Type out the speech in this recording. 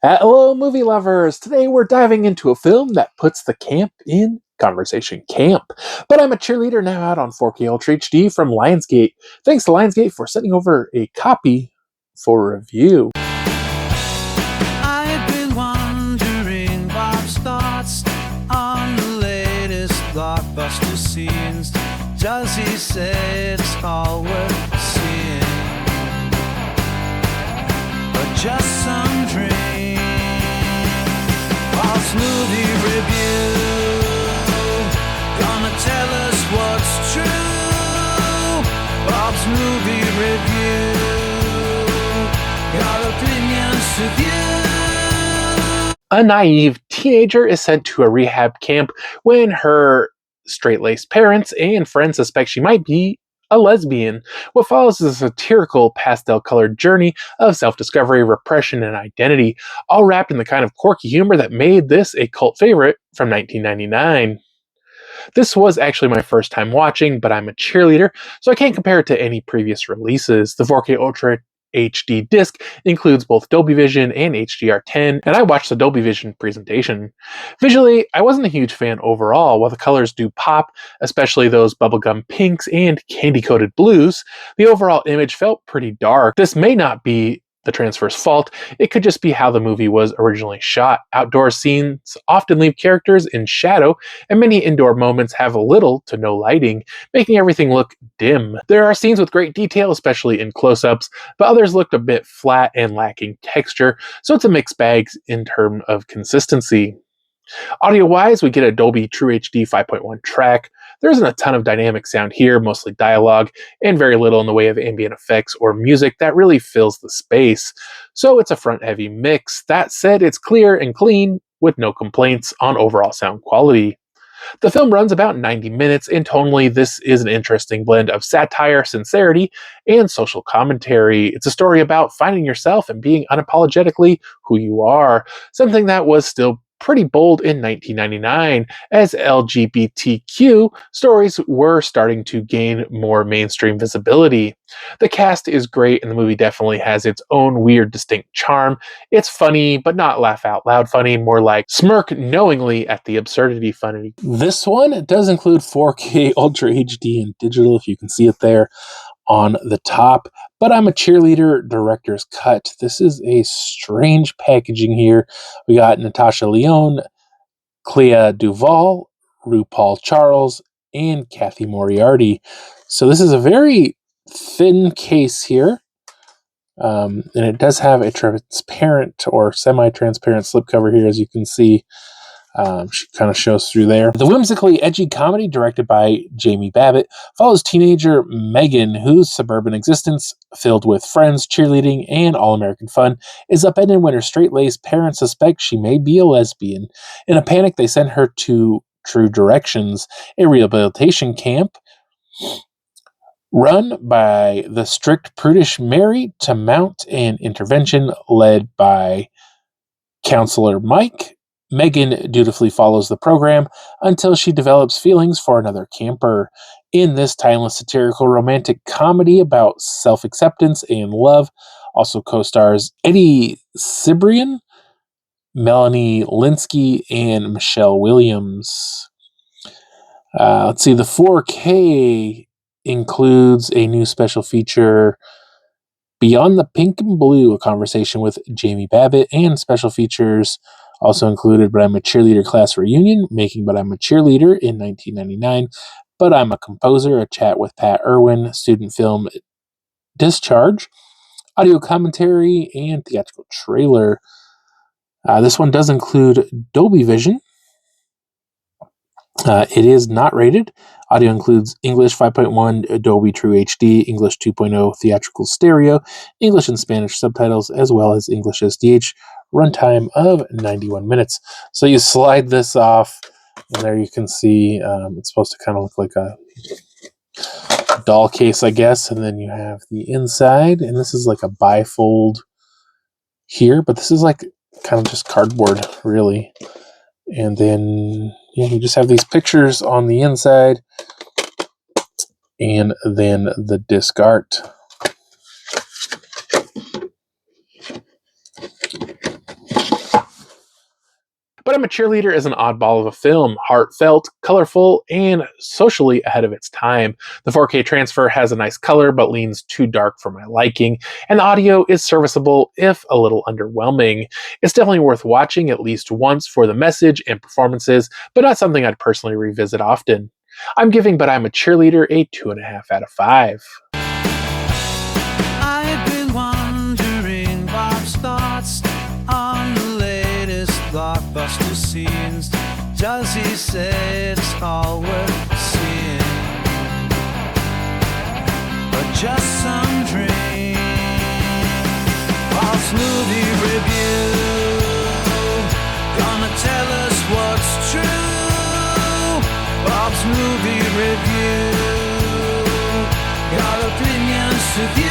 Hello, movie lovers! Today we're diving into a film that puts the camp in conversation camp. But I'm a Cheerleader now out on 4K Ultra HD from Lionsgate. Thanks to Lionsgate for sending over a copy for review. I've been wondering Bob's thoughts on the latest blockbuster scenes. Does he say it's all worth seeing? Or just some dream? Bob's Movie Review, gonna tell us what's true. Bob's Movie Review, got opinions to view. A naive teenager is sent to a rehab camp when her straight-laced parents and friends suspect she might be a lesbian. What follows is a satirical, pastel-colored journey of self-discovery, repression, and identity, all wrapped in the kind of quirky humor that made this a cult favorite from 1999. This was actually my first time watching, but I'm a Cheerleader, so I can't compare it to any previous releases. The 4K Ultra HD disc includes both Dolby Vision and HDR10, and I watched the Dolby Vision presentation. Visually, I wasn't a huge fan overall. While the colors do pop, especially those bubblegum pinks and candy-coated blues, the overall image felt pretty dark. This may not be the transfer's fault. It could just be how the movie was originally shot. Outdoor scenes often leave characters in shadow, and many indoor moments have little to no lighting, making everything look dim. There are scenes with great detail, especially in close-ups, but others looked a bit flat and lacking texture, so it's a mixed bag in terms of consistency. Audio-wise, we get a Dolby True HD 5.1 track. There isn't a ton of dynamic sound here, mostly dialogue, and very little in the way of ambient effects or music that really fills the space. So it's a front-heavy mix. That said, it's clear and clean, with no complaints on overall sound quality. The film runs about 90 minutes, and tonally, this is an interesting blend of satire, sincerity, and social commentary. It's a story about finding yourself and being unapologetically who you are, something that was still pretty bold in 1999, as LGBTQ stories were starting to gain more mainstream visibility. The cast is great, and the movie definitely has its own weird, distinct charm. It's funny, but not laugh out loud funny, more like smirk knowingly at the absurdity funny. This one does include 4K Ultra HD and digital, if you can see it there on the top. But I'm a Cheerleader director's cut. This is a strange packaging here. We got Natasha Lyonne, Clea DuVall, RuPaul Charles, and Cathy Moriarty. So this is a very thin case here. And it does have a transparent or semi-transparent slipcover here, as you can see. She kind of shows through there. The whimsically edgy comedy, directed by Jamie Babbit, follows teenager Megan, whose suburban existence, filled with friends, cheerleading, and all-American fun, is upended when her straight-laced parents suspect she may be a lesbian. In a panic, they send her to True Directions, a rehabilitation camp run by the strict prudish Mary to mount an intervention led by Counselor Mike. Megan dutifully follows the program until she develops feelings for another camper. In this timeless satirical romantic comedy about self-acceptance and love, also co-stars Eddie Cibrian, Melanie Lynskey, and Michelle Williams. Let's see, the 4K includes a new special feature, Beyond the Pink and Blue, a conversation with Jamie Babbit, and special features also included But I'm a Cheerleader class reunion, making But I'm a Cheerleader in 1999, But I'm a Composer, a chat with Pat Irwin, student film Discharge, audio commentary, and theatrical trailer. This one does include Dolby Vision. It is not rated. Audio includes English 5.1, Dolby True HD, English 2.0 theatrical stereo, English and Spanish subtitles, as well as English SDH. Runtime of 91 minutes. So you slide this off, and there you can see it's supposed to kind of look like a doll case, I guess. And then you have the inside, and this is like a bifold here, but this is like kind of just cardboard, really. And then you just have these pictures on the inside, and then the disc art. But I'm a Cheerleader is an oddball of a film, heartfelt, colorful, and socially ahead of its time. The 4K transfer has a nice color but leans too dark for my liking, and the audio is serviceable if a little underwhelming. It's definitely worth watching at least once for the message and performances, but not something I'd personally revisit often. I'm giving But I'm a Cheerleader a 2.5 out of 5. I've been wondering Bob's thoughts on the latest blockbuster scenes. Does he say it's all worth seeing? Or just some dream? Bob's movie review, gonna tell us what's true. Bob's movie review, got opinions to view.